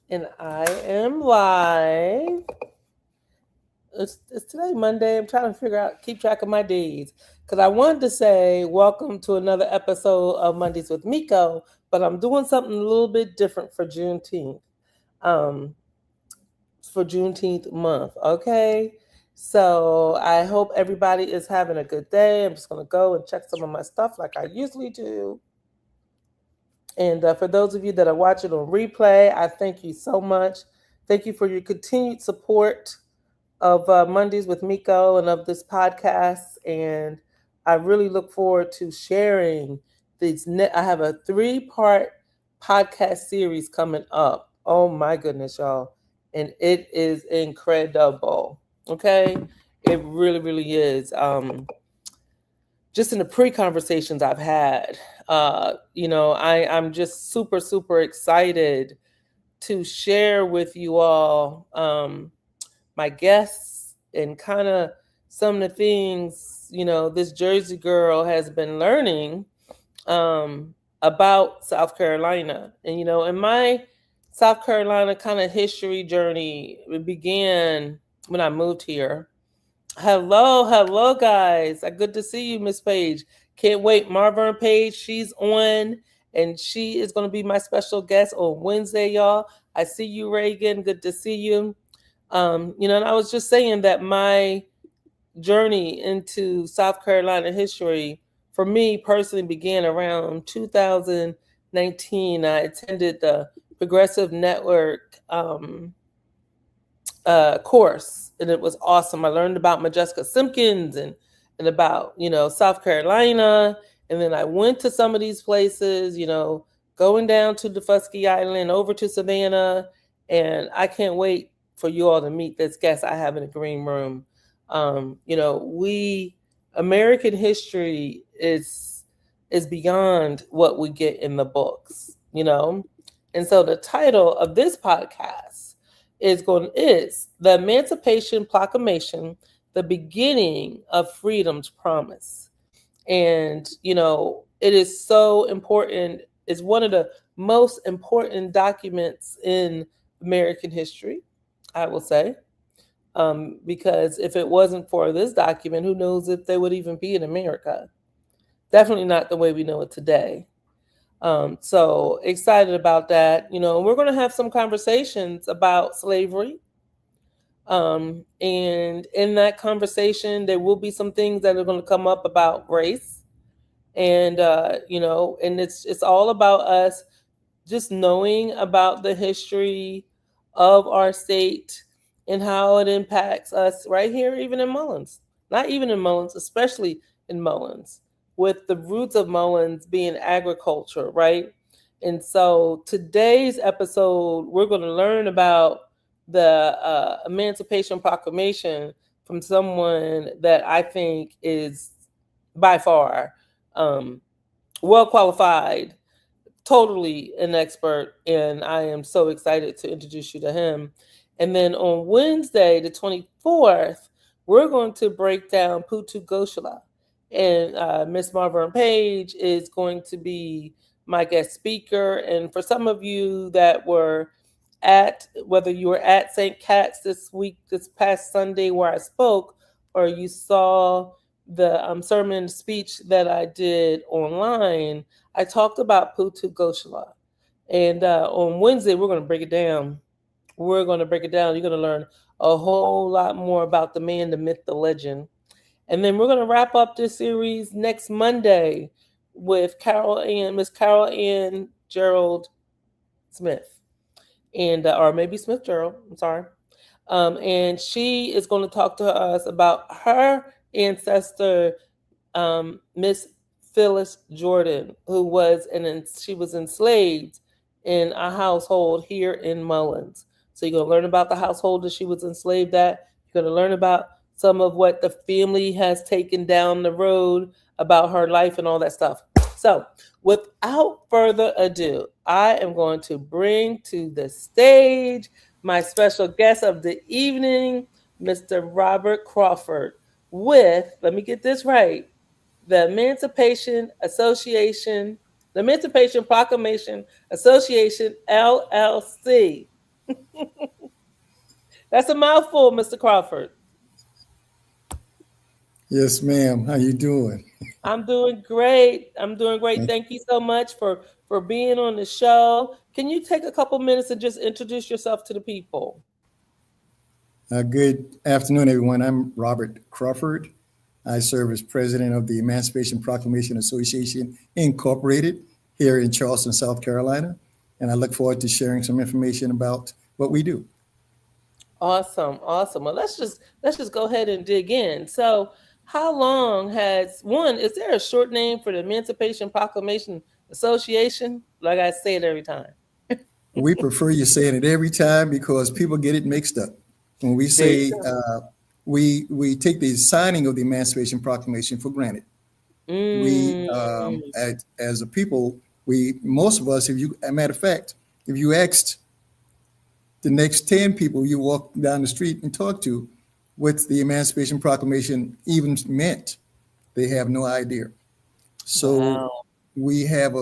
And I am live. It's today Monday. I'm trying to keep track of my days. Because I wanted to say, welcome to another episode of Mondays with Miko, but I'm doing something a little bit different for Juneteenth. Um, for Juneteenth month, okay? So I hope everybody is having a good day. I'm just going to go and check some of my stuff like I usually do. And for those of you that are watching on replay, I thank you so much. Thank you for your continued support of Mondays with Miko and of this podcast. And I really look forward to sharing these. I have a 3-part podcast series coming up. Oh my goodness, y'all. And it is incredible. Okay. It really, really is. Just in the pre-conversations I've had, I'm just super, super excited to share with you all my guests and kind of some of the things, this Jersey girl has been learning about South Carolina. And, in my South Carolina kind of history journey, it began when I moved here. Hello, guys. Good to see you, Miss Page. Can't wait. Marvin Page, she's on, and she is going to be my special guest on Wednesday, y'all. I see you, Reagan. Good to see you. And I was just saying that my journey into South Carolina history, for me personally, began around 2019. I attended the Progressive Network course, and it was awesome. I learned about Majeska Simpkins and about South Carolina, and then I went to some of these places, going down to Defusky Island, over to Savannah, and I can't wait for you all to meet this guest I have in the green room. We American history is beyond what we get in the books, and so the title of this podcast is the Emancipation Proclamation, the beginning of freedom's promise. And it is so important. It's one of the most important documents in American history, I will say, because if it wasn't for this document, who knows if they would even be in America? Definitely not the way we know it today. So excited about that. We're going to have some conversations about slavery. And in that conversation, there will be some things that are going to come up about race. And, and it's all about us just knowing about the history of our state and how it impacts us right here, even in Mullins. Not even in Mullins, especially in Mullins, with the roots of Mullins being agriculture, right? And so today's episode, we're going to learn about the Emancipation Proclamation from someone that I think is by far well qualified, totally an expert, and I am so excited to introduce you to him. And then on Wednesday, the 24th, we're going to break down Putu Goshala. And Miss Marvin Page is going to be my guest speaker. And for some of you that were whether you were at St. Cat's this past Sunday where I spoke, or you saw the sermon speech that I did online, I talked about Putu Goshala. And on Wednesday, we're going to break it down. You're going to learn a whole lot more about the man, the myth, the legend. And then we're going to wrap up this series next Monday with Miss Carol Ann Gerald Smith. And or maybe Smith Gerald, I'm sorry. And she is going to talk to us about her ancestor, Miss Phyllis Jordan, she was enslaved in a household here in Mullins. So you're going to learn about the household that she was enslaved at. You're going to learn about some of what the family has taken down the road about her life and all that stuff. So without further ado, I am going to bring to the stage my special guest of the evening, Mr. Robert Crawford, with, let me get this right, the Emancipation Proclamation Association, LLC. That's a mouthful, Mr. Crawford. Yes, ma'am. How you doing? I'm doing great. I'm doing great. Thank Thank you so much for being on the show. Can you take a couple minutes and just introduce yourself to the people? Good afternoon, everyone. I'm Robert Crawford. I serve as president of the Emancipation Proclamation Association, Incorporated, here in Charleston, South Carolina. And I look forward to sharing some information about what we do. Awesome, awesome. Well, let's just go ahead and dig in. So, how long has one? Is there a short name for the Emancipation Proclamation Association? Like I say it every time. We prefer you saying it every time because people get it mixed up. When we There you say we take the signing of the Emancipation Proclamation for granted. go. We as a people, we most of us, if you, a matter of fact, if you asked the next 10 people you walk down the street and talk to what the Emancipation Proclamation even meant, they have no idea. So Wow. we have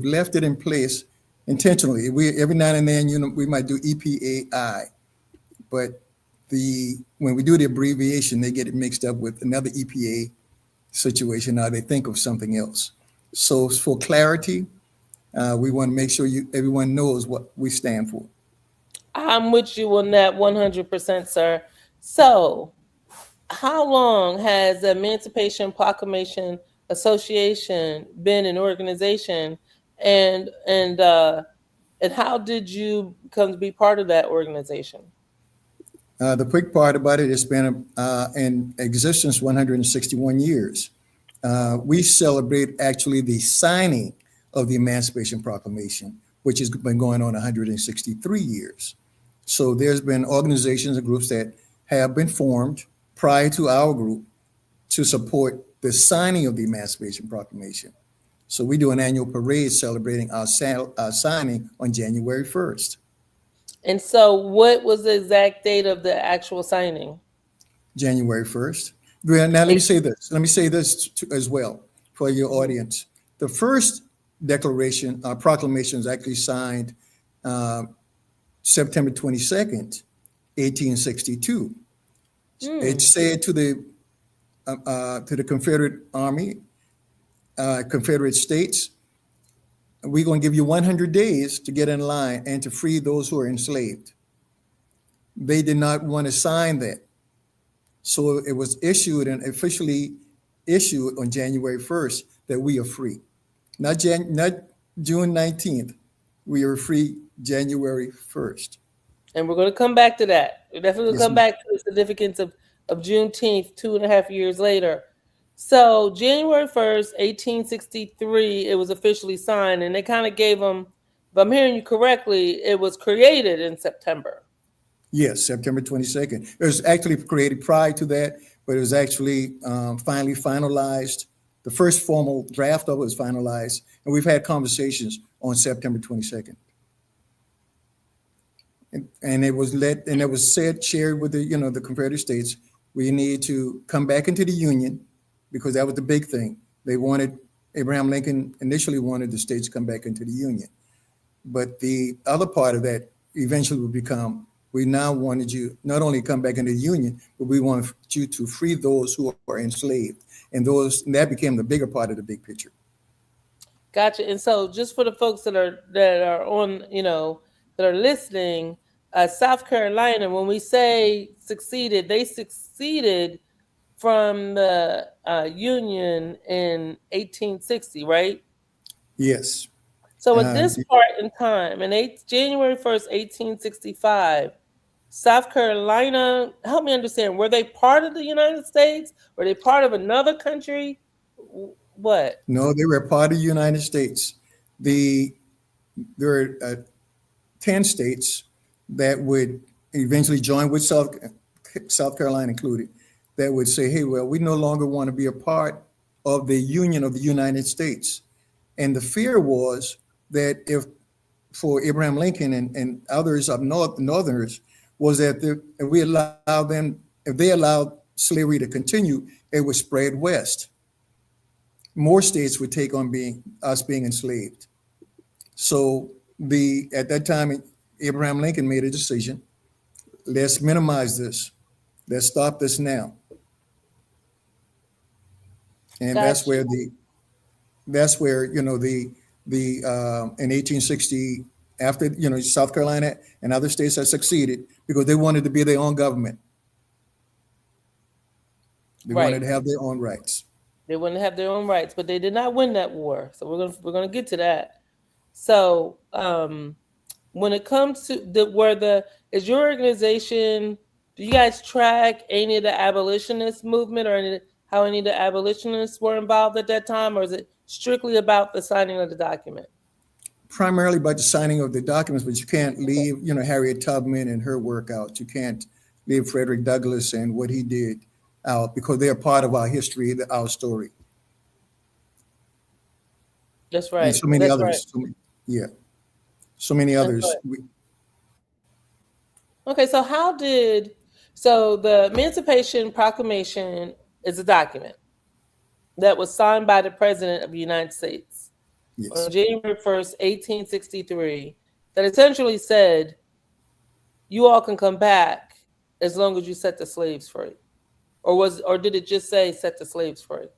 left it in place intentionally. We every now and then, we might do EPAI, but when we do the abbreviation, they get it mixed up with another EPA situation. Now they think of something else. So for clarity, we want to make sure everyone knows what we stand for. I'm with you on that 100%, sir. So, how long has the Emancipation Proclamation Association been an organization, and and uh, and how did you come to be part of that organization? The quick part about it, it's been in existence 161 years. We celebrate actually the signing of the Emancipation Proclamation, which has been going on 163 years. So there's been organizations and groups that have been formed prior to our group to support the signing of the Emancipation Proclamation. So we do an annual parade celebrating our signing on January 1st. And so, what was the exact date of the actual signing? January 1st. Well, now, let me Eight- say this. Let me say this as well for your audience. The first declaration, proclamation was actually signed uh, September 22nd, 1862. It Hmm. said to the Confederate Army, Confederate States, we're going to give you 100 days to get in line and to free those who are enslaved. They did not want to sign that. So it was issued and officially issued on January 1st that we are free. Not June 19th. We are free January 1st. And we're going to come back to that. We're definitely going to Yes, come ma'am. back to the significance of Juneteenth 2.5 years later. So January 1st, 1863, it was officially signed, and they kind of gave them, if I'm hearing you correctly, it was created in September. Yes, September 22nd. It was actually created prior to that, but it was actually finally finalized. The first formal draft of it was finalized, and we've had conversations on September 22nd. And it was said, shared with the Confederate States, we need to come back into the Union because that was the big thing. Abraham Lincoln initially wanted the states to come back into the Union. But the other part of that eventually would become, we now wanted you not only come back into the Union, but we want you to free those who are enslaved. And that became the bigger part of the big picture. Gotcha. And so, just for the folks that are on, that are listening, South Carolina, when we say succeeded, they succeeded from the Union in 1860, right? Yes. So at Uh, this part in time, January 1st, 1865, South Carolina, help me understand, were they part of the United States? Were they part of another country? What? no, they were a part of the United States. There were 10 states that would eventually join with South Carolina included, that would say, hey, well, we no longer want to be a part of the Union of the United States. And the fear was that for Abraham Lincoln and others of Northerners, was that if they allowed slavery to continue, it would spread west. More states would take on being enslaved. So at that time, Abraham Lincoln made a decision. Let's minimize this. Let's stop this now. And Got you. that's where the in 1860, after South Carolina and other states had succeeded because they wanted to be their own government. They wanted Right. to have their own rights. They wouldn't have their own rights, but they did not win that war. So we're gonna get to that. So when it comes to the where the is your organization, do you guys track any of the abolitionist movement or how any of the abolitionists were involved at that time, or is it strictly about the signing of the document? Primarily by the signing of the documents, but you can't leave, Harriet Tubman and her work out. You can't leave Frederick Douglass and what he did out because they're part of our history, our story, That's and right. so many That's right. others. Yeah, so many That's others. right. Okay, so the Emancipation Proclamation is a document that was signed by the President of the United States on Yes, January 1st, 1863, that essentially said, you all can come back as long as you set the slaves free. Or did it just say set the slaves free?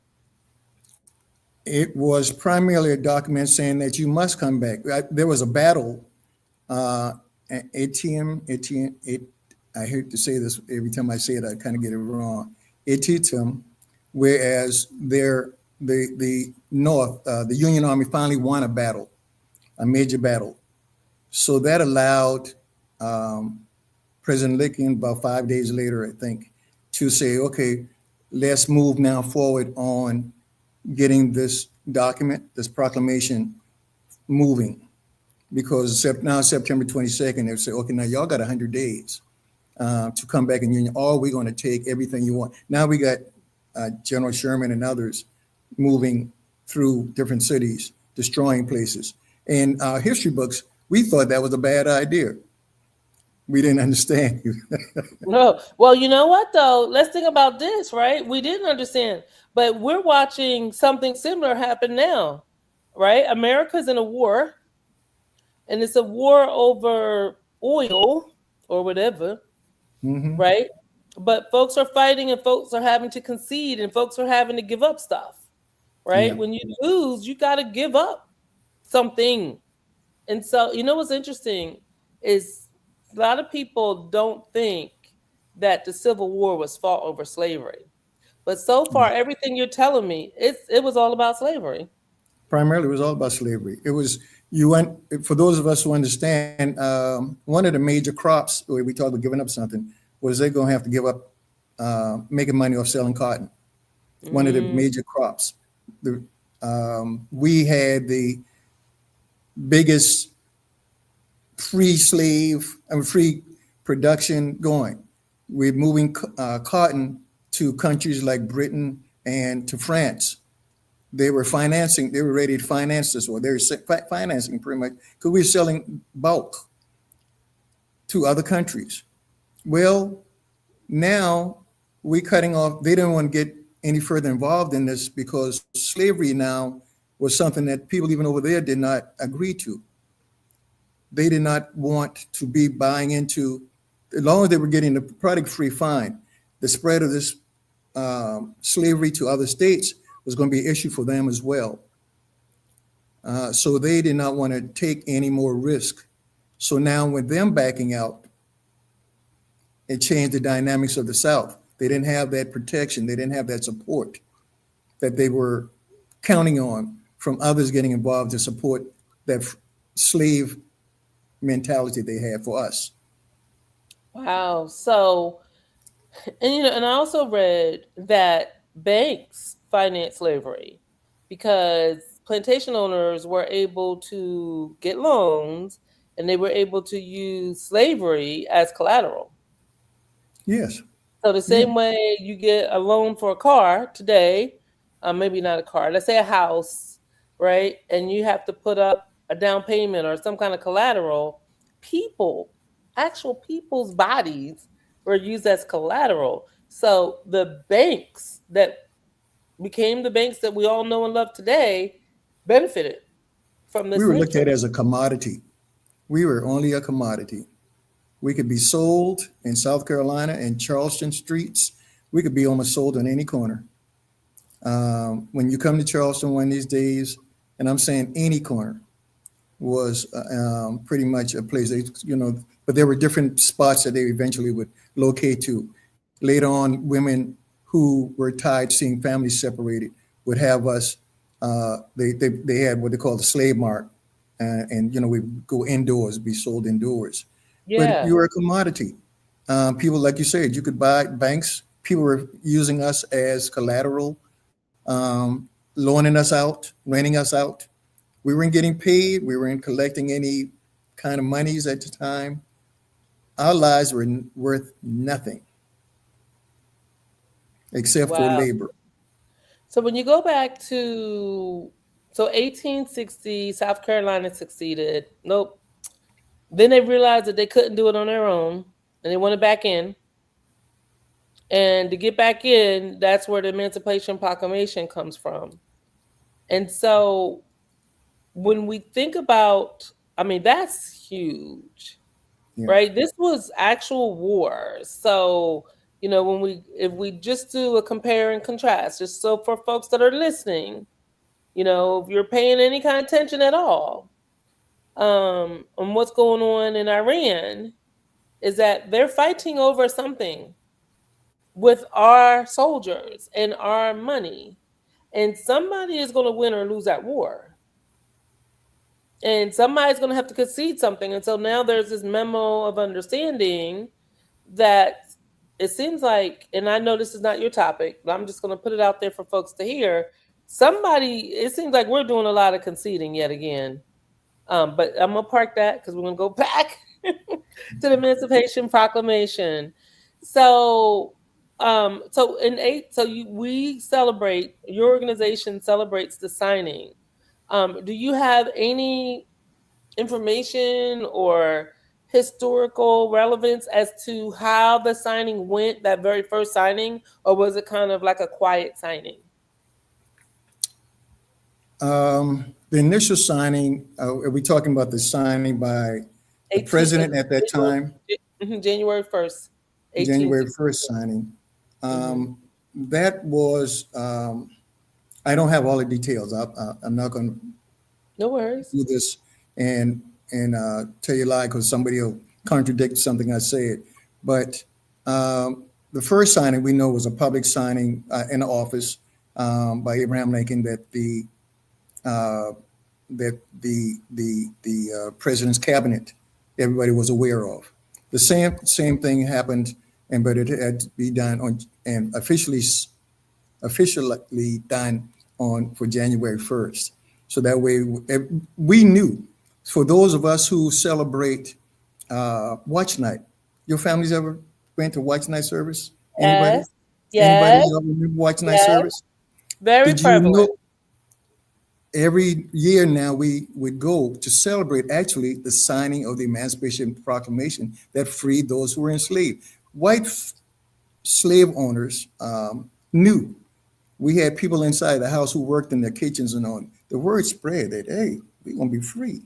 it was primarily a document saying that you must come back. There was a battle. Uh, ATM, I hate to say this every time I say it, I kind of get it wrong. ATM, whereas the North, the Union Army finally won a battle, a major battle. So that allowed President Lincoln, about 5 days later, I think, to say, okay, let's move now forward on getting this document, this proclamation moving. Because now September 22nd, they say, okay, now y'all got 100 days to come back in Union, or we're going to take everything you want. Now we got General Sherman and others moving through different cities, destroying places. In our history books, we thought that was a bad idea. We didn't understand. No. Well, you know what though? Let's think about this, right? We didn't understand, but we're watching something similar happen now, right? America's in a war, and it's a war over oil or whatever, Hmm. right? But folks are fighting and folks are having to concede and folks are having to give up stuff, right? Yeah, When you lose, you got to give up something. And so, you know what's interesting is a lot of people don't think that the Civil War was fought over slavery. But so far, everything you're telling me, it was all about slavery. primarily it was all about slavery. It was, you went, for those of us who understand, one of the major crops, where we talk about giving up something, was they're going to have to give up making money off selling cotton. One of the Mm, major crops. We had the biggest free production going. We're moving cotton to countries like Britain and to France. They were ready to finance this, or they were financing pretty much because we were selling bulk to other countries. Well, now we're cutting off. They didn't want to get any further involved in this because slavery now was something that people even over there did not agree to. They did not want to be buying into, as long as they were getting the product free, fine. The spread of this slavery to other states was going to be an issue for them as well. So they did not want to take any more risk. So now with them backing out, it changed the dynamics of the South. They didn't have that protection. They didn't have that support that they were counting on from others getting involved to support that slave mentality they had for us. wow. So, and I also read that banks finance slavery because plantation owners were able to get loans and they were able to use slavery as collateral. Yes. So the Yeah. same way you get a loan for a car today, maybe not a car, let's say a house, right? And you have to put up a down payment or some kind of collateral. People, actual people's bodies were used as collateral. So the banks that became the banks that we all know and love today benefited from We this were looked at lynching. as a commodity. We were only a commodity. We could be sold in South Carolina and Charleston streets. We could be almost sold on any corner. When you come to Charleston one of these days, and I'm saying any corner, was pretty much a place they, but there were different spots that they eventually would locate to. Later on, women who were tied, seeing families separated, would have us. They had what they call the slave mart, and we go indoors, be sold indoors. But Yeah. you were a commodity. People, like you said, you could buy banks. People were using us as collateral, loaning us out, renting us out. We weren't getting paid. We weren't collecting any kind of monies at the time. Our lives were worth nothing except for Wow. labor. So when you go back to 1860, South Carolina succeeded. Nope. Then they realized that they couldn't do it on their own, and they wanted back in. And to get back in, that's where the Emancipation Proclamation comes from. And so when we think about, I mean, that's huge, Yeah. right? This was actual war. So, when if we just do a compare and contrast, just so for folks that are listening, if you're paying any kind of attention at all, on what's going on in Iran, is that they're fighting over something with our soldiers and our money. And somebody is going to win or lose that war. And somebody's going to have to concede something. And so now there's this memo of understanding that it seems like, and I know this is not your topic, but I'm just going to put it out there for folks to hear. It seems like we're doing a lot of conceding yet again. But I'm going to park that because we're going to go back to the Emancipation Proclamation. So, we celebrate. Your organization celebrates the signing. Do you have any information or historical relevance as to how the signing went? That very first signing, or was it kind of like a quiet signing? The initial signing, are we talking about the signing by the 18 president at that time? January 1st, January 1860. 1st signing. Mm-hmm. That was, I don't have all the details. I'm not going to No worries. do this and tell you a lie because somebody will contradict something I said. But the first signing we know was a public signing in the office by Abraham Lincoln that the president's cabinet, everybody was aware of. The same thing happened, but it had to be done on and officially done on for January 1st. So that way we knew. For those of us who celebrate Watch Night, your families ever went to Watch Night service? Anybody? Yes. Anybody Yes. ever remember Watch Night Yes. service? Very Did you prevalent. know every year now we would go to celebrate actually the signing of the Emancipation Proclamation that freed those who were enslaved. White slave owners knew. We had people inside the house who worked in their kitchens and on. The word spread that, hey, we're going to be free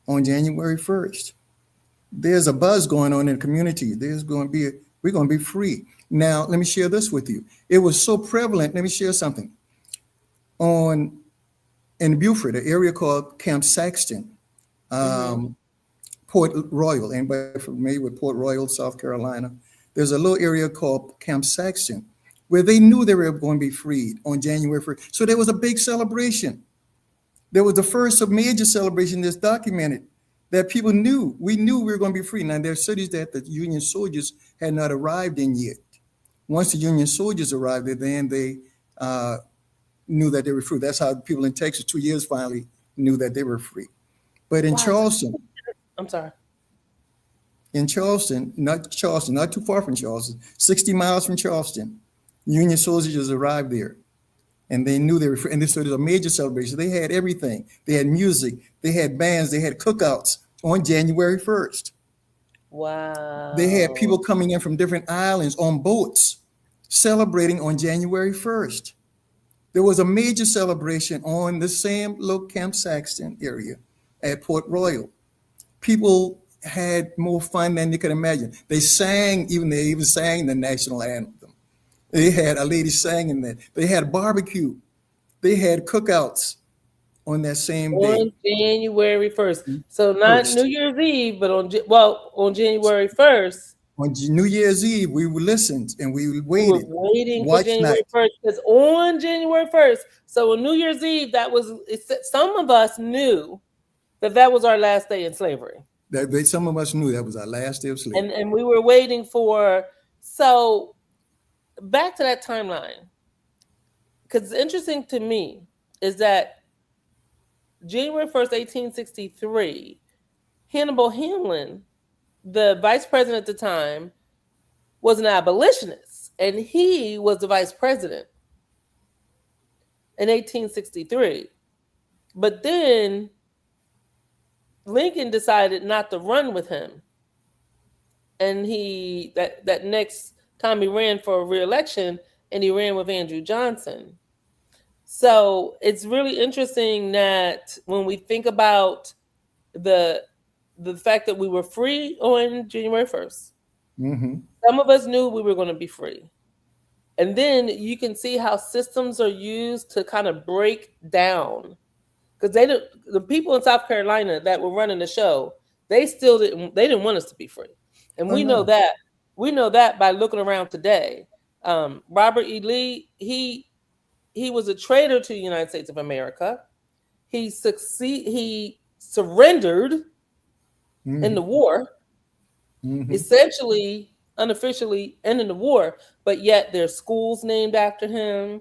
on January 1st. There's a buzz going on in the community. We're going to be free. Now, let me share this with you. It was so prevalent. Let me share something. In Beaufort, an area called Camp Saxton, Port Royal. Anybody familiar with Port Royal, South Carolina? There's a little area called Camp Saxton where they knew they were going to be freed on January 1st. So there was a big celebration. There was the first of major celebration that's documented that people knew. We knew we were going to be free. Now, there are cities that the Union soldiers had not arrived in yet. Once the Union soldiers arrived there, then they knew that they were free. That's how people in Texas 2 years finally knew that they were free. But in Wow. Charleston, I'm sorry. not too far from Charleston, 60 miles from Charleston, Union soldiers arrived there. And they knew they were free. And so there was a major celebration. They had everything. They had music, they had bands, they had cookouts on January 1st. Wow. They had people coming in from different islands on boats celebrating on January 1st. There was a major celebration on the same little Camp Saxton area at Port Royal. people had more fun than you could imagine. They even sang the national anthem. They had a lady singing that. They had barbecue. They had cookouts on that same day, On January 1st. So not New first. Year's Eve, but on January 1st, On New Year's Eve, we listened and we we were waited. waiting for Watch January night. 1st because on January 1st, so on New Year's Eve, some of us knew that was our last day in slavery. Some of us knew that was our last day of slavery. And we were waiting for, so back to that timeline, because it's interesting to me is that January 1st, 1863, Hannibal Hamlin, the vice president at the time, was an abolitionist, and he was the vice president in 1863. But then Lincoln decided not to run with him. And that next time he ran for re-election, and he ran with Andrew Johnson. So it's really interesting that when we think about the fact that we were free on January 1st, some of us knew we were going to be free. And then you can see how systems are used to kind of break down. Because the people in South Carolina that were running the show, they didn't want us to be free. And Oh, we know no. that. We know that by looking around today. Robert E. Lee, he was a traitor to the United States of America. He surrendered in the war, essentially, unofficially ending the war, but yet there's schools named after him.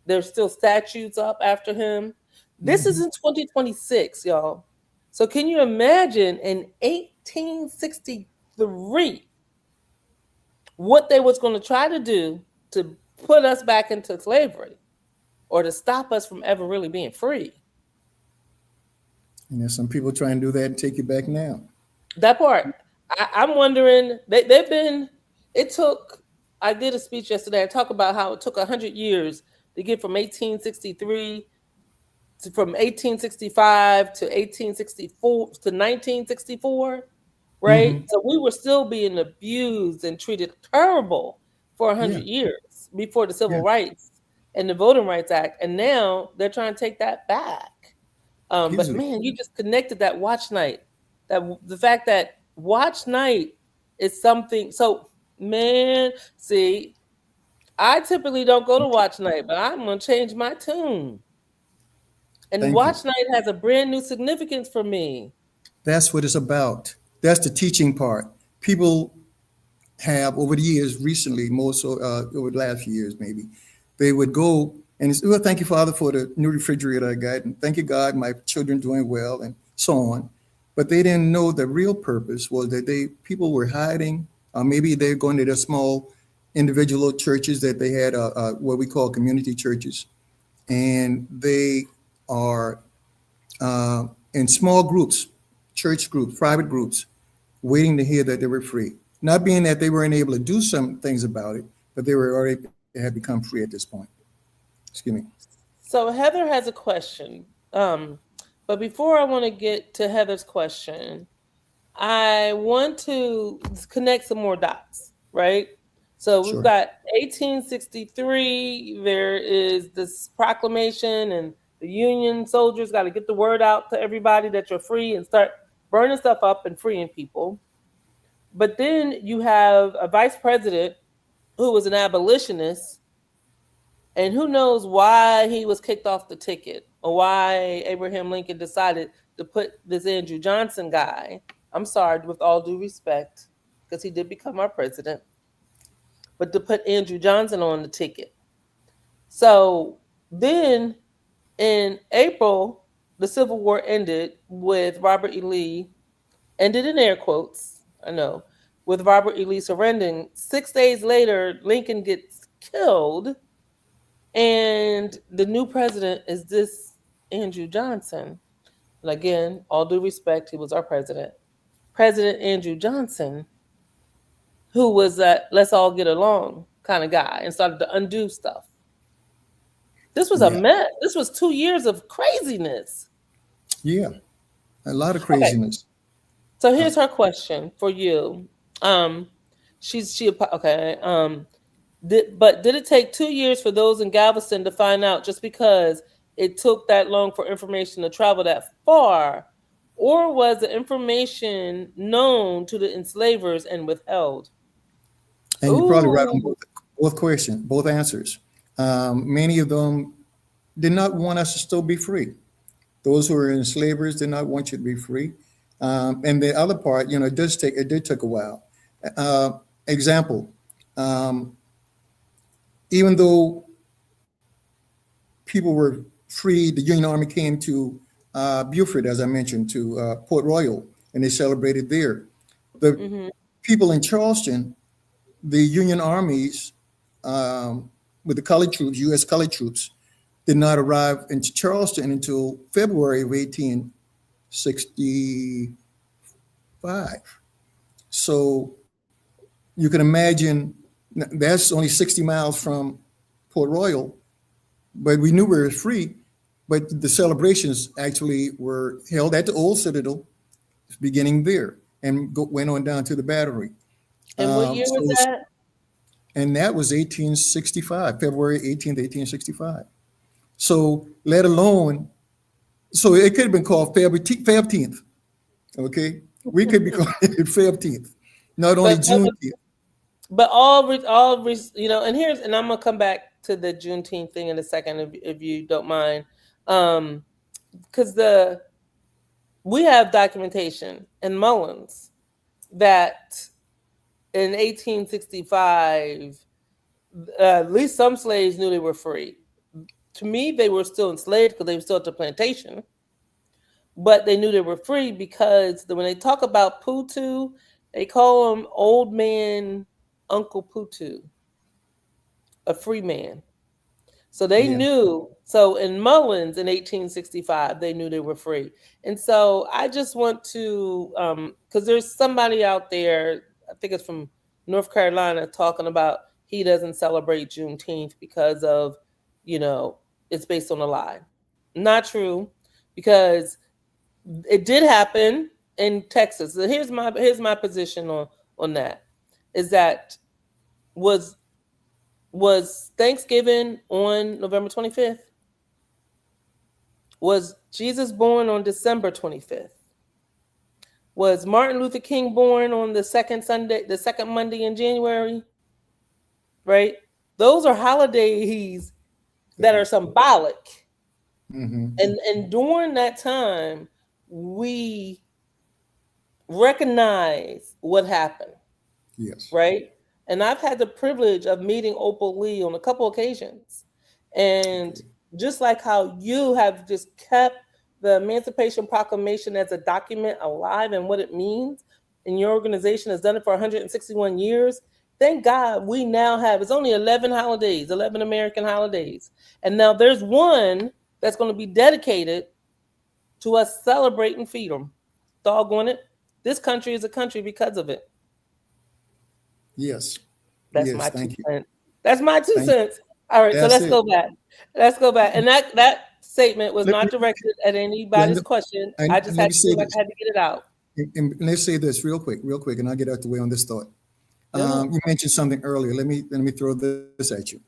There's still statues up after him. This is in 2026, y'all. So can you imagine in 1863 what they was going to try to do to put us back into slavery or to stop us from ever really being free? And there's some people trying to do that and take you back now. That part. I'm wondering, I did a speech yesterday. I talked about how it took 100 years to get from 1863 from 1865 to 1864 to 1964, right? So we were still being abused and treated terrible for 100 years before the Civil Rights and the Voting Rights Act. And now they're trying to take that back. But man, you just connected that watch night. The fact that watch night is something. So, man, see, I typically don't go to watch night, but I'm going to change my tune. And watch night has a brand new significance for me. That's what it's about. That's the teaching part. People have, over the years, recently, more so over the last few years, maybe, they would go and say, well, thank you, Father, for the new refrigerator I got. And thank you, God, my children doing well, and so on. But they didn't know the real purpose was that people were hiding, or maybe they're going to their small individual churches that they had, what we call community churches. And they are in small groups, church groups, private groups, waiting to hear that they were free. Not being that they weren't able to do some things about it, but they had become free at this point. Excuse me. So Heather has a question. But before I want to get to Heather's question, I want to connect some more dots, right? So we've got 1863, there is this proclamation, and the Union soldiers got to get the word out to everybody that you're free and start burning stuff up and freeing people. But then you have a vice president who was an abolitionist, and who knows why he was kicked off the ticket or why Abraham Lincoln decided to put this Andrew Johnson guy, I'm sorry, with all due respect, because he did become our president, but to put Andrew Johnson on the ticket. So then in April, the Civil War ended with Robert E. Lee, ended in air quotes, I know, with Robert E. Lee surrendering. 6 days later, Lincoln gets killed, and the new president is this Andrew Johnson. And again, all due respect, he was our president. President Andrew Johnson, who was that let's all get along kind of guy and started to undo stuff. This was a mess. This was 2 years of craziness. Yeah, a lot of craziness. So Uh, here's her question for you. Um, okay. Did it take 2 years for those in Galveston to find out just because it took that long for information to travel that far, or was the information known to the enslavers and withheld? and you're probably right on Ooh. both questions, both answers. Many of them did not want us to still be free. Those who were enslavers did not want you to be free. And the other part, it did take a while. Example, um, even though people were freed, the Union Army came to Beaufort, as I mentioned, to Port Royal, and they celebrated there. The Hmm. people in Charleston, the Union armies, with the colored troops, U.S. colored troops, did not arrive in Charleston until February of 1865. So you can imagine that's only 60 miles from Port Royal, but we knew we were free. But the celebrations actually were held at the old Citadel, beginning there, and went on down to the Battery. And what year was So, that? and that was 1865, February 18th, 1865. So, let alone, so it could have been called Febteenth. Okay, we could be calling it Febteenth, not only But Juneteenth. and I'm gonna come back to the Juneteenth thing in a second, if you don't mind, um, because the we have documentation in Mullins that in 1865, at least some slaves knew they were free. To me, they were still enslaved because they were still at the plantation, but they knew they were free because when they talk about Putu, they call him old man Uncle Putu, a free man. So they Yeah. knew. So in Mullins in 1865, they knew they were free. And so I just want to, because there's somebody out there, I think it's from North Carolina, talking about he doesn't celebrate Juneteenth because of, you know, it's based on a lie. Not true, because it did happen in Texas. So here's my position on that. Is that was was Thanksgiving on November 25th? Was Jesus born on December 25th? Was Martin Luther King born on the second Monday in January? Right? Those are holidays that are symbolic. Hmm. And during that time, we recognize what happened, Yes. right? And I've had the privilege of meeting Opal Lee on a couple occasions. And Okay. just like how you have just kept the Emancipation Proclamation as a document alive and what it means, and your organization has done it for 161 years, thank God we now have, it's only 11 holidays, 11 American holidays. And now there's one that's going to be dedicated to us celebrating freedom. Doggone it. This country is a country because of it. Yes. That's Yes. my two Thank you. cents. That's my two Thank. cents. All right, so That's let's it. go back. Let's go back. And that statement was Let, not let- directed at anybody's Linda, question. I and just let had me to say feel like this. I had to get it out. And let's say this real quick, and I'll get out the way on this thought. Go ahead. You mentioned something earlier. Let me throw this at you,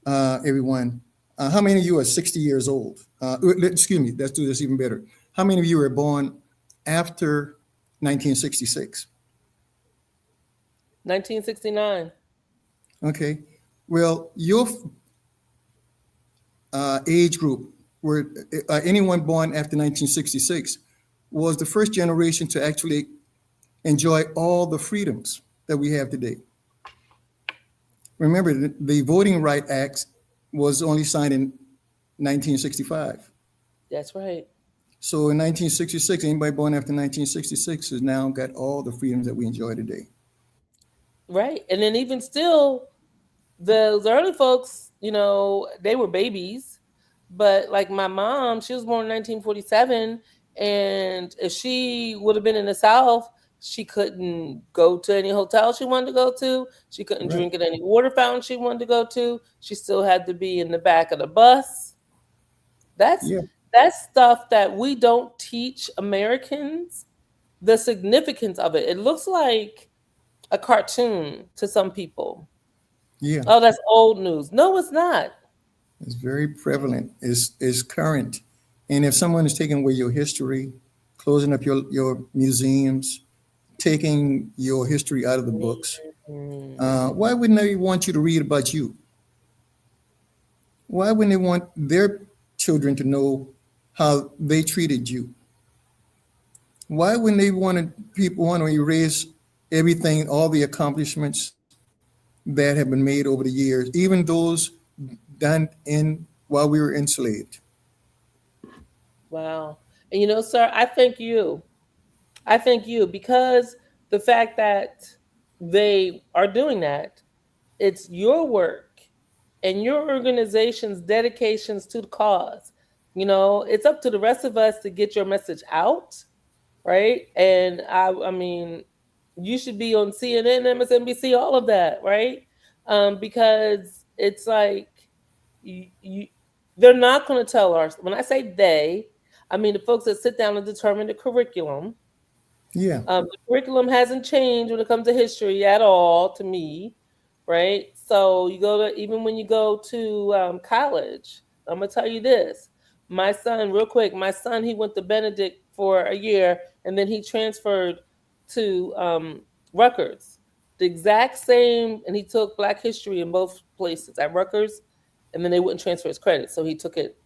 everyone. How many of you are 60 years old? Excuse me. Let's do this even better. How many of you were born after 1966? 1969. Okay. Well, your age group, where anyone born after 1966, was the first generation to actually enjoy all the freedoms that we have today. Remember, the Voting Right Act was only signed in 1965. That's right. So in 1966, anybody born after 1966 has now got all the freedoms that we enjoy today. Right. And then even still, the early folks, they were babies. But like my mom, she was born in 1947. And if she would have been in the South, she couldn't go to any hotel she wanted to go to. She couldn't Right. drink at any water fountain she wanted to go to. She still had to be in the back of the bus. That's Yeah. that's stuff that we don't teach Americans the significance of it. It looks like a cartoon to some people. Yeah, Oh, that's old news. No, it's not. it's very prevalent. It's current. And if someone is taking away your history, closing up your museums, taking your history out of the books, Mm. why wouldn't they want you to read about you? Why wouldn't they want their children to know how they treated you? Why wouldn't they people want to erase everything, all the accomplishments that have been made over the years, even those done in while we were enslaved? Wow. And sir, I thank you. I thank you because the fact that they are doing that, it's your work and your organization's dedications to the cause. It's up to the rest of us to get your message out, right? And I mean, you should be on CNN, MSNBC, all of that, right? Because it's like you they're not going to tell us. When I say they, I mean the folks that sit down and determine the curriculum. Yeah, The curriculum hasn't changed when it comes to history at all to me, right? So you go to even when you go to college, I'm gonna tell you this. My son, real quick, my son he went to Benedict for a year and then he transferred to Rutgers. The exact same, and he took Black history in both places at Rutgers, and then they wouldn't transfer his credit, so he took it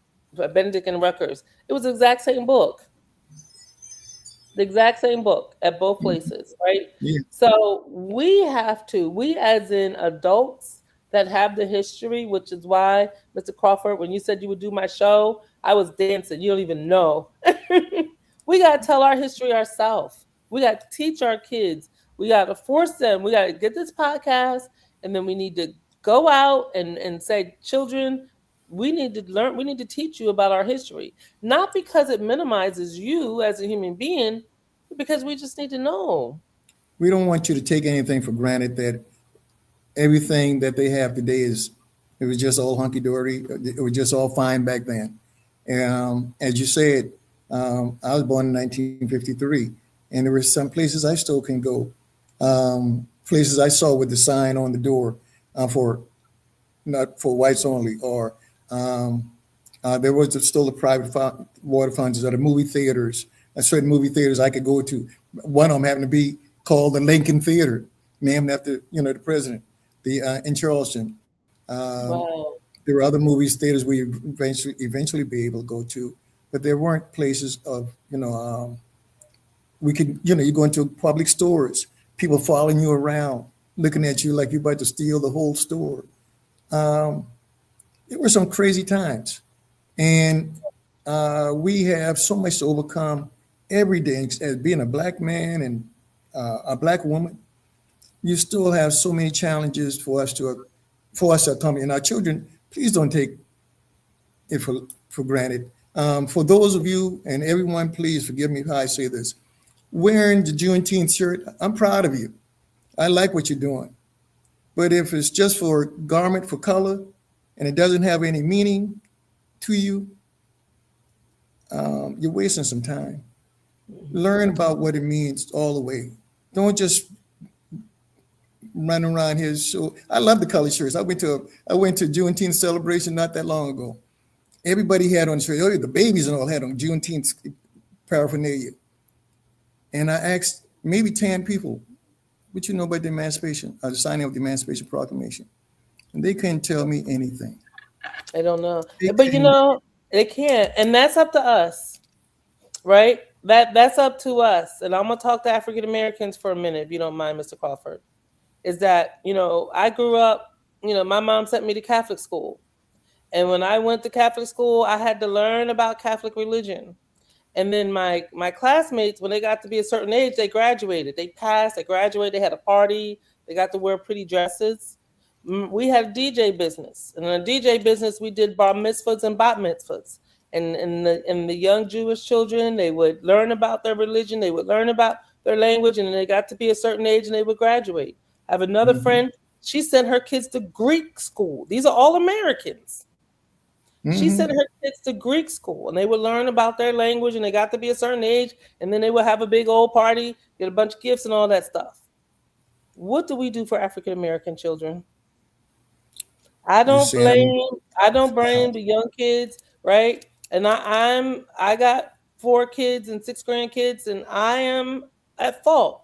at Benedict and Rutgers. It was the exact same book, the exact same book at both places, right? yeah. So we as in adults that have the history, which is why, Mr. Crawford, when you said you would do my show, I was dancing. You don't even know. We got to tell our history ourselves. We got to teach our kids. We got to force them. We got to get this podcast, and then we need to go out and say, children, we need to learn, we need to teach you about our history. Not because it minimizes you as a human being, but because we just need to know. We don't want you to take anything for granted that everything that they have today it was just all hunky dory. It was just all fine back then. As you said, I was born in 1953, and there were some places I still can go. Places I saw with the sign on the door for not for whites only, or there was still the private water fountains or the movie theaters. Certain movie theaters I could go to. One of them happened to be called the Lincoln Theater, named after the president. In Charleston. Wow. There were other movies theaters we eventually be able to go to, but there weren't places of we could you go into public stores, people following you around, looking at you like you're about to steal the whole store. Um, there were some crazy times, and we have so much to overcome every day. As being a Black man and a Black woman, you still have so many challenges for us to come. And our children, please don't take it for granted. For those of you and everyone, please forgive me how I say this. Wearing the Juneteenth shirt, I'm proud of you. I like what you're doing. But if it's just for garment for color and it doesn't have any meaning to you, you're wasting some time. Learn about what it means all the way. Don't just running around here. So I love the color shirts. I went to Juneteenth celebration not that long ago. Everybody had on shirts. Oh, the babies and all had on Juneteenth paraphernalia. And I asked maybe 10 people, what you know about the Emancipation, the signing of the Emancipation Proclamation? And they couldn't tell me anything. I don't know. They But couldn't. it can't. And that's up to us, right? That's up to us. And I'm gonna talk to African Americans for a minute, if you don't mind, Mr. Crawford. Is that, I grew up, my mom sent me to Catholic school. And when I went to Catholic school, I had to learn about Catholic religion. And then my classmates, when they got to be a certain age, they graduated. They passed, they graduated, they had a party, they got to wear pretty dresses. We had a DJ business. And in a DJ business, we did bar mitzvahs and bat mitzvahs. And the young Jewish children, they would learn about their religion, they would learn about their language, and then they got to be a certain age and they would graduate. I have another Mhm. friend, she sent her kids to Greek school. These are all Americans. She Hmm. sent her kids to Greek school, and they would learn about their language, and they got to be a certain age, and then they would have a big old party, get a bunch of gifts and all that stuff. What do we do for African American children? I You don't say I'm blame I don't blame the young kids, right? And I got 4 kids and 6 grandkids, and I am at fault.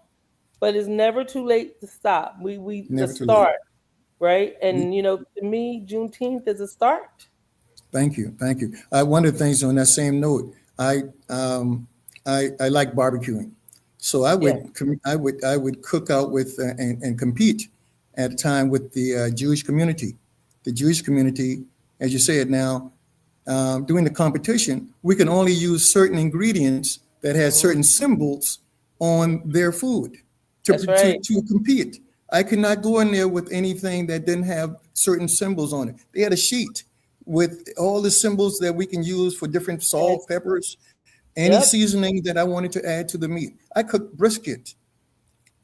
But it's never too late to stop. We to never too late. start, right? And to me, Juneteenth is a start. Thank you, thank you. One of the things on that same note, I like barbecuing, so Yeah, I would cook out with and compete at a time with the Jewish community. The Jewish community, as you say it now, during the competition, we can only use certain ingredients that had mhm, certain symbols on their food that's right. to compete. I could not go in there with anything that didn't have certain symbols on it. They had a sheet with all the symbols that we can use for different salt, Ex- peppers, any Yep, seasoning that I wanted to add to the meat. I cooked brisket.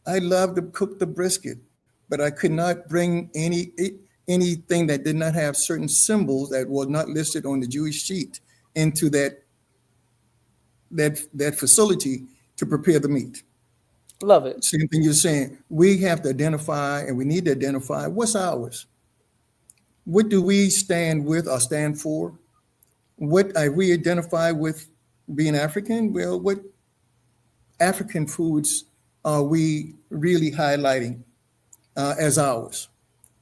I love to cook the brisket, but I could not bring anything that did not have certain symbols that was not listed on the Jewish sheet into that facility to prepare the meat. love it. Same thing you're saying. We have to identify, and we need to identify what's ours. What do we stand with or stand for? What are we identify with being African? Well, what African foods are we really highlighting as ours?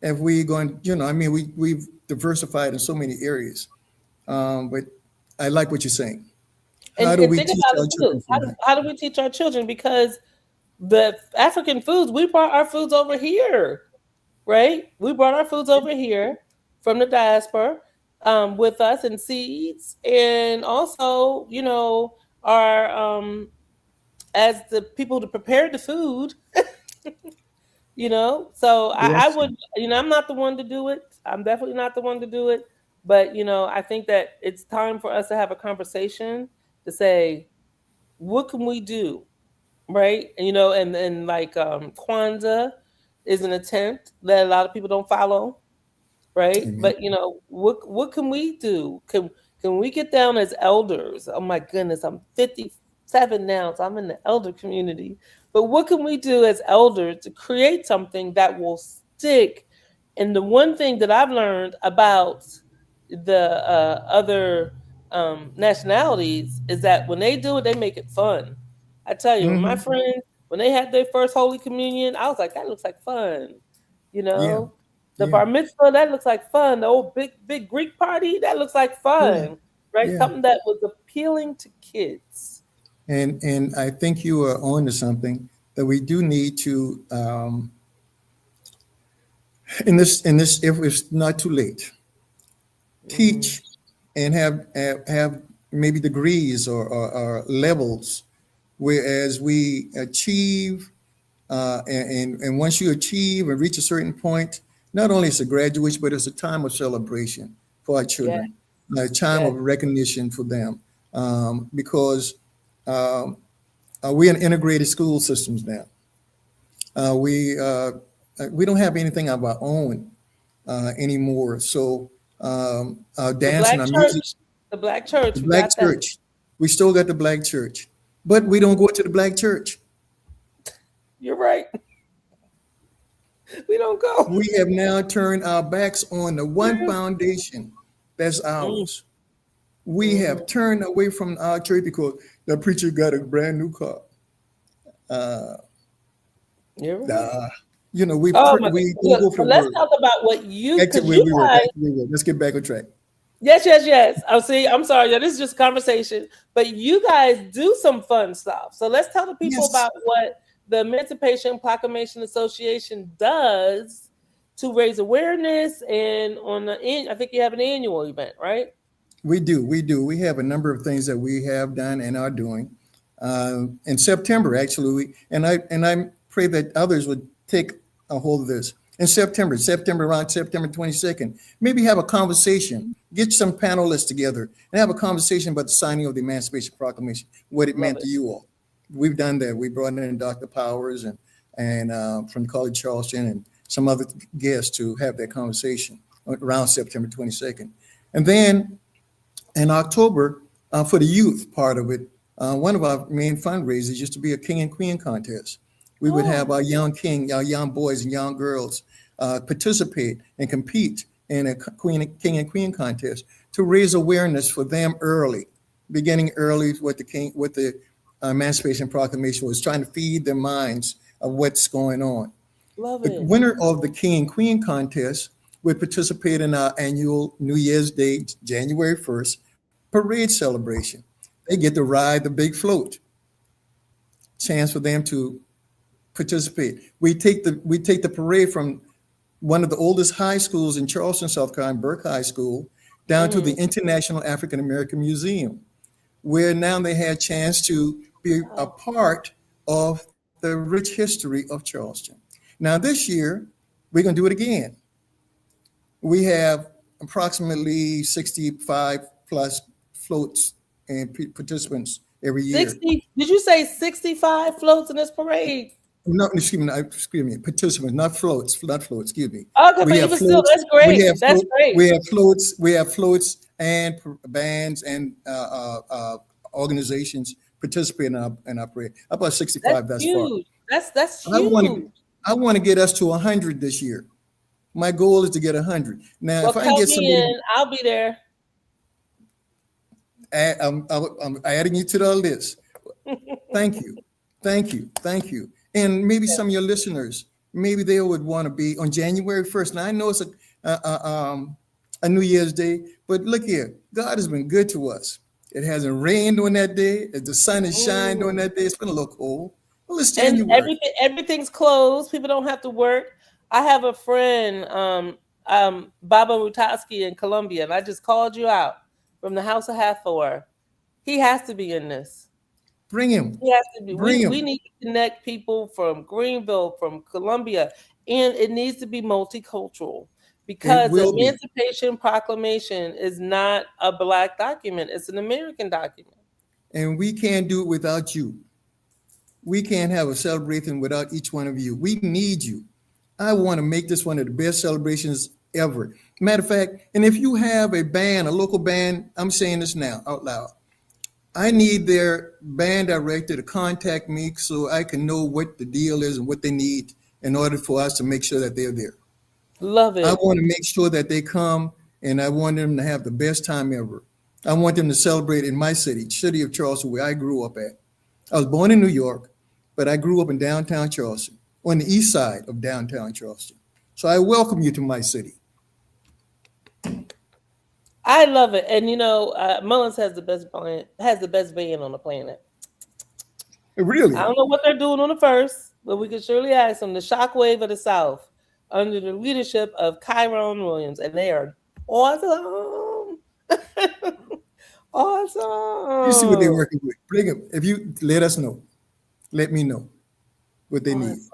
If we going, I mean, we've diversified in so many areas, but I like what you're saying. How do And we think teach about our it too. children from that? How do we teach our children? Because the African foods, we brought our foods over here, right? We brought our foods over here from the diaspora with us and seeds, and also, our as the people that prepared the food. So I Yes. would, I'm not the one to do it. I'm definitely not the one to do it. But I think that it's time for us to have a conversation to say, what can we do, right? And like Kwanzaa is an attempt that a lot of people don't follow, right? Amen. But what can we do? Can we get down as elders? Oh my goodness, I'm 57 now, so I'm in the elder community. But what can we do as elders to create something that will stick? And the one thing that I've learned about the other nationalities is that when they do it, they make it fun. I tell you, my Hmm. friends, when they had their first Holy Communion, I was like, that looks like fun. You Yeah. know, the Yeah. bar mitzvah, that looks like fun. The old big Greek party, that looks like Yeah. fun, right? Yeah. Something that was appealing to kids. And I think you are on to something that we do need to in this if it's not too late, Mm, teach and have maybe degrees or levels, whereas we achieve and once you achieve and reach a certain point, not only it's a graduation, but it's a time of celebration for our yeah, children, a time of yes. recognition for them, because um, we're in integrated school systems now. Uh, we uh, we don't have anything of our own anymore. So our The dance and black our music, church, the black the church, we black got that. church, we still got the black church, but we don't Mhm. go to the black church. You're right. We don't go. We have now turned our backs on the one Yeah. foundation that's Mm, ours. We mhm. have turned away from our church because the preacher got a brand new car. Uh, You're right. uh, Oh my God. we don't Look, go for but the let's word. talk about what you, Back to because where you we were. guys. Back to where we were. Let's get back on track. Yes, yes, yes. Oh, see, I'm sorry. Yeah, this is just conversation. But you guys do some fun stuff. So let's tell the people Yes, about what the Emancipation Proclamation Association does to raise awareness. And I think you have an annual event, right? we do. We do. We have a number of things that we have done and are doing. In September, actually, and I pray that others would take a hold of this. In September around September 22nd, maybe have a conversation. Get some panelists together and have a conversation about the signing of the Emancipation Proclamation, what it Love meant to it. you all. We've done that. We brought in Dr. Powers and from College Charleston and some other guests to have that conversation around September 22nd. And then In October, for the youth part of it, one of our main fundraisers used to be a king and queen contest. We would have Oh, our our young boys and young girls participate and compete in a king and queen contest to raise awareness for them early, beginning early with the Emancipation Proclamation was trying to feed their minds of what's going on. love The it. winner of the king and queen contest would participate in our annual New Year's Day, January 1st, parade celebration. They get to ride the big float. Chance for them to participate. We take the parade from one of the oldest high schools in Charleston, South Carolina, Burke High School, down to the Mm. International African American Museum, where now they had a chance to be a Wow. part of the rich history of Charleston. Now this year, we're going to do it again. We have approximately 65 plus floats and participants every year. 60, did you say 65 floats in this parade? No, excuse me, participants, not floats, excuse me. Okay, We but have even still, floats, that's great. That's great. we have floats and bands and organizations participating in our parade. About That's 65 thus far. huge. That's I want huge. to, I want to get us to 100 this year. My goal is to get 100. Now, Well, if I can count get me somebody, in. I'll be there. I'm adding you to the list. Thank you. Thank you. Thank you. And maybe some of your listeners, maybe they would want to be on January 1st. Now, I know it's a New Year's Day, but look here, God has been good to us. It hasn't rained on that day. The sun has shined on Mm. that day. It's been a little cold. Well, it's And January. everything's closed. People don't have to work. I have a friend, Baba Mutowski in Colombia, and I just called you out from the House of Hathor. He has to be in this. Bring him. He has to be. Bring We him. need to connect people from Greenville, from Columbia, and it needs to be multicultural It because the will be. Emancipation Proclamation is not a black document; it's an American document. And we can't do it without you. We can't have a celebration without each one of you. We need you. I want to make this one of the best celebrations ever. Matter of fact, and if you have a band, a local band, I'm saying this now out loud. I need their band director to contact me so I can know what the deal is and what they need in order for us to make sure that they're there. Love I it. want to make sure that they come and I want them to have the best time ever. I want them to celebrate in my city of Charleston, where I grew up at. I was born in New York, but I grew up in downtown Charleston, on the east side of downtown Charleston. So I welcome you to my city. I love it, and Mullins has the best band on the planet. I Really? don't know what they're doing on the first, but we can surely ask them. The Shockwave of the South, under the leadership of Kyron Williams, and they are awesome. You see what they're Awesome. working with. Bring them. If you let us know, let me know what they need. Awesome.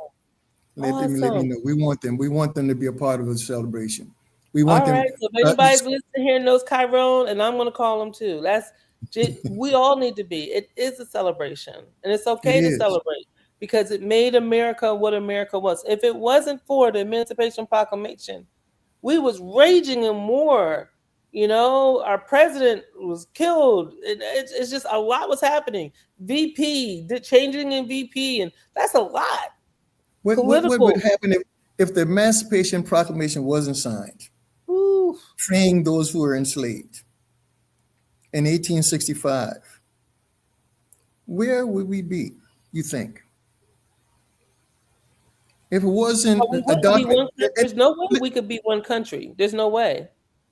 Let me Awesome. know. We want them. We want them to be a part of the celebration. We want All them. right. So if Uh, anybody's listening here and knows Kyron, and I'm going to call them too. We all need to be. It is a celebration, and it's it okay to is. celebrate because it made America what America was. If it wasn't for the Emancipation Proclamation, we was raging in war. Our president was killed. It's just a lot was happening. VP, the changing in VP, and that's a lot. What would Political. happen if the Emancipation Proclamation wasn't signed, Ooh, freeing those who were enslaved in 1865? Where would we be, you think? If it wasn't but we a wouldn't be document, one. There's no way we could be one country. There's no way.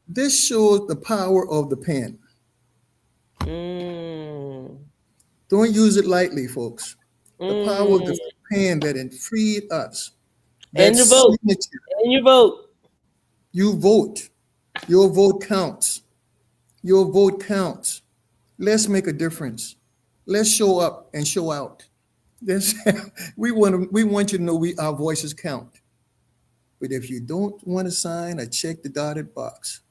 this shows the power of the pen. Mm, Don't use it lightly, folks. The power of the mm. pen that it freed us. That And your vote. signature, And your vote. you vote. Your vote counts. Your vote counts. Let's make a difference. Let's show up and show out. This, we want you to know our voices count. But if you don't want to sign or check the dotted box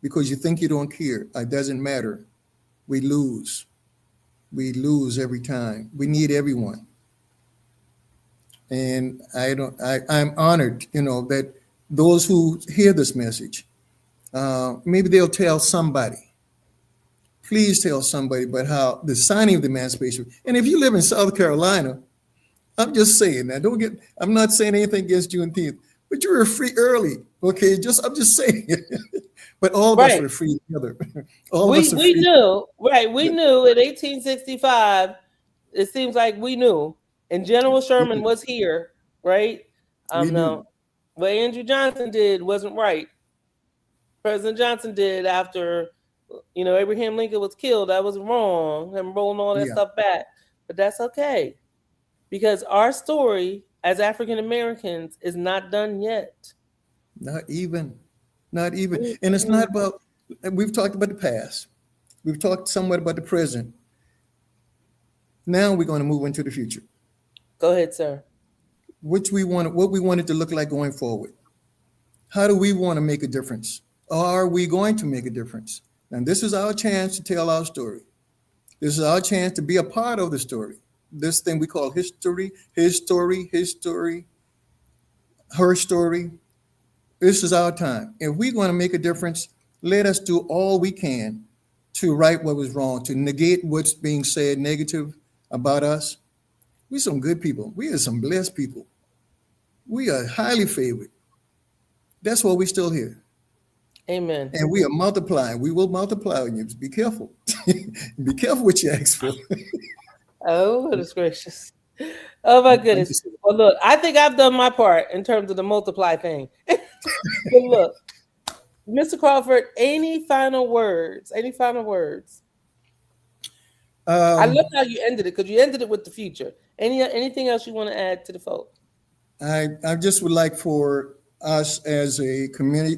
because you think you don't care, it doesn't matter. We lose. We lose every time. We need everyone. And I'm honored, that those who hear this message, maybe they'll tell somebody. please tell somebody about how the signing of the Emancipation. And if you live in South Carolina, I'm just saying now, don't get, I'm not saying anything against Juneteenth, but you were free early. Okay, I'm just saying. But all of us Right. were free together. All of us are We free. knew, right? We knew in 1865. It seems like we knew, and General Sherman was here, right? We knew. Now, what Andrew Johnson did wasn't right. President Johnson did after, Abraham Lincoln was killed. That was wrong. And rolling all that Yeah, stuff back, but that's okay because our story as African Americans is not done yet. not even, not even. And it's Mm-mm. not about, we've talked about the past. We've talked somewhat about the present. Now we're going to move into the future, Go ahead, sir. what we want it to look like going forward. How do we want to make a difference? Are we going to make a difference? And this is our chance to tell our story. This is our chance to be a part of the story. This thing we call history, his story, her story. This is our time. If we're going to make a difference, let us do all we can to right what was wrong, to negate what's being said negative about us. We're some good people. We are some blessed people. We are highly favored. That's why we're still here. Amen. And we are multiplying. We will multiply on you. Be careful. Be careful what you ask for. Oh, goodness gracious. Oh my I'm goodness. just Well, look, I think I've done my part in terms of the multiply thing. But look, Mr. Crawford, any final words? Any final words? I love um, how you ended it because you ended it with the future. Anything else you want to add to the folk? I just would like for us as a community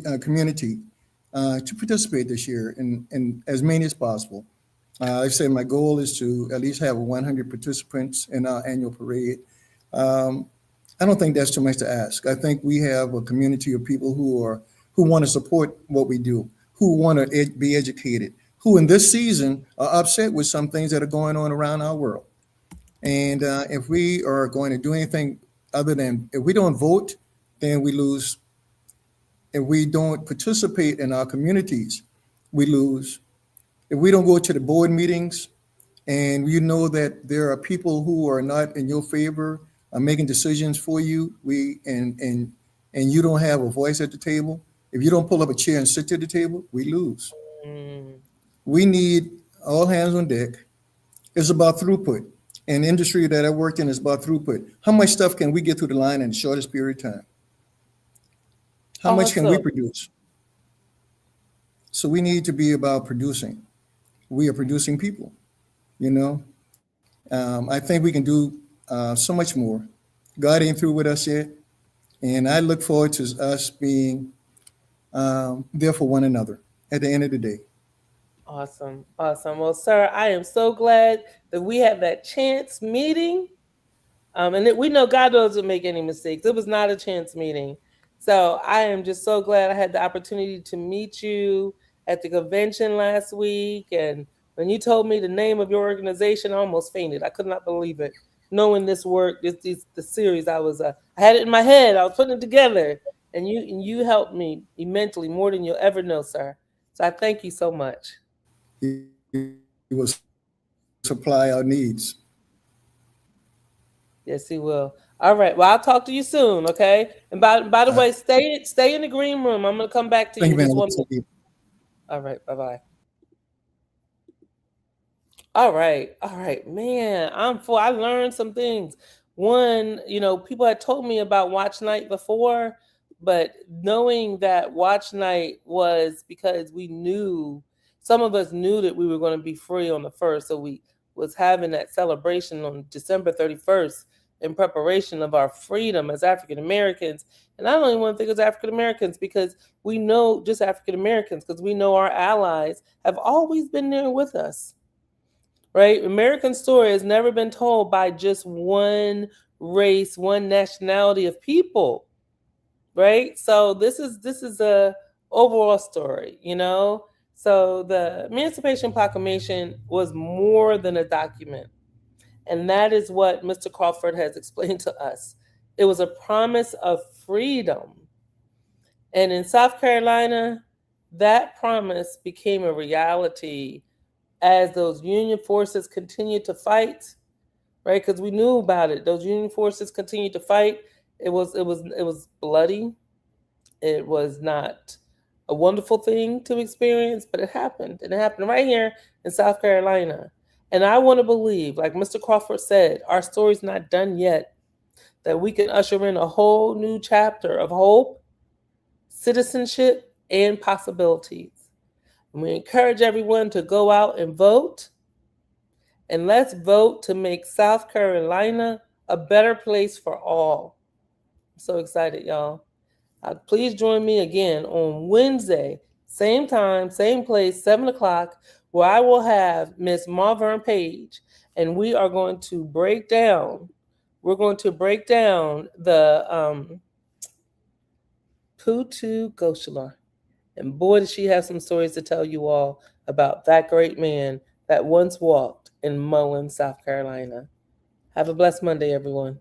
to participate this year in as many as possible. I said my goal is to at least have 100 participants in our annual parade. Um, I don't think that's too much to ask. I think we have a community of people who want to support what we do, who want to be educated, who in this season are upset with some things that are going on around our world. And if we are going to do anything other than if we don't vote, then we lose. If we don't participate in our communities, we lose. If we don't go to the board meetings and you know that there are people who are not in your favor, are making decisions for you, and you don't have a voice at the table. If you don't pull up a chair and sit at the table, we lose. Mm. We need all hands on deck. It's about throughput. And the industry that I worked in is about throughput. How much stuff can we get through the line in the shortest period of time? How much can we Awesome. produce? So we need to be about producing. We are producing people, you know? I think we can do so much more. God ain't through with us yet. And I look forward to us being there for one another at the end of the day. Awesome. Awesome. Well, sir, I am so glad that we had that chance meeting. And that we know God doesn't make any mistakes. It was not a chance meeting. So I am just so glad I had the opportunity to meet you at the convention last week. And when you told me the name of your organization, I almost fainted. I could not believe it. Knowing this work, the series, I had it in my head. I was putting it together, and you helped me immensely, more than you'll ever know, sir. So I thank you so much. He will supply our needs. Yes, he will. All right. Well, I'll talk to you soon. Okay. And by the Uh, way, stay in the green room. I'm gonna come back to Thank you you in very just much. 1 minute. All right. Bye bye. All right. All right, man. I'm full. I learned some things. One, people had told me about Watch Night before, but knowing that Watch Night was because we knew some of us knew that we were going to be free on the first, so we was having that celebration on December 31st in preparation of our freedom as African Americans. And I don't even want to think as African Americans because we know just African Americans because we know our allies have always been there with us, right? American story has never been told by just one race, one nationality of people, right? So this is a overall story. So the Emancipation Proclamation was more than a document, and that is what Mr. Crawford has explained to us. It was a promise of freedom, and in South Carolina, that promise became a reality as those Union forces continued to fight, right? Because we knew about it. Those Union forces continued to fight. It was bloody. It was not a wonderful thing to experience, but it happened, and it happened right here in South Carolina. And I want to believe, like Mr. Crawford said, our story's not done yet. That we can usher in a whole new chapter of hope, citizenship, and possibilities. And we encourage everyone to go out and vote. And let's vote to make South Carolina a better place for all. I'm so excited, y'all. Please join me again on Wednesday, same time, same place, 7 o'clock, where I will have Miss Marvern Page, and we are going to break down. We're going to break down the Putu Goshalar. And boy, does she have some stories to tell you all about that great man that once walked in Mullins, South Carolina. Have a blessed Monday, everyone.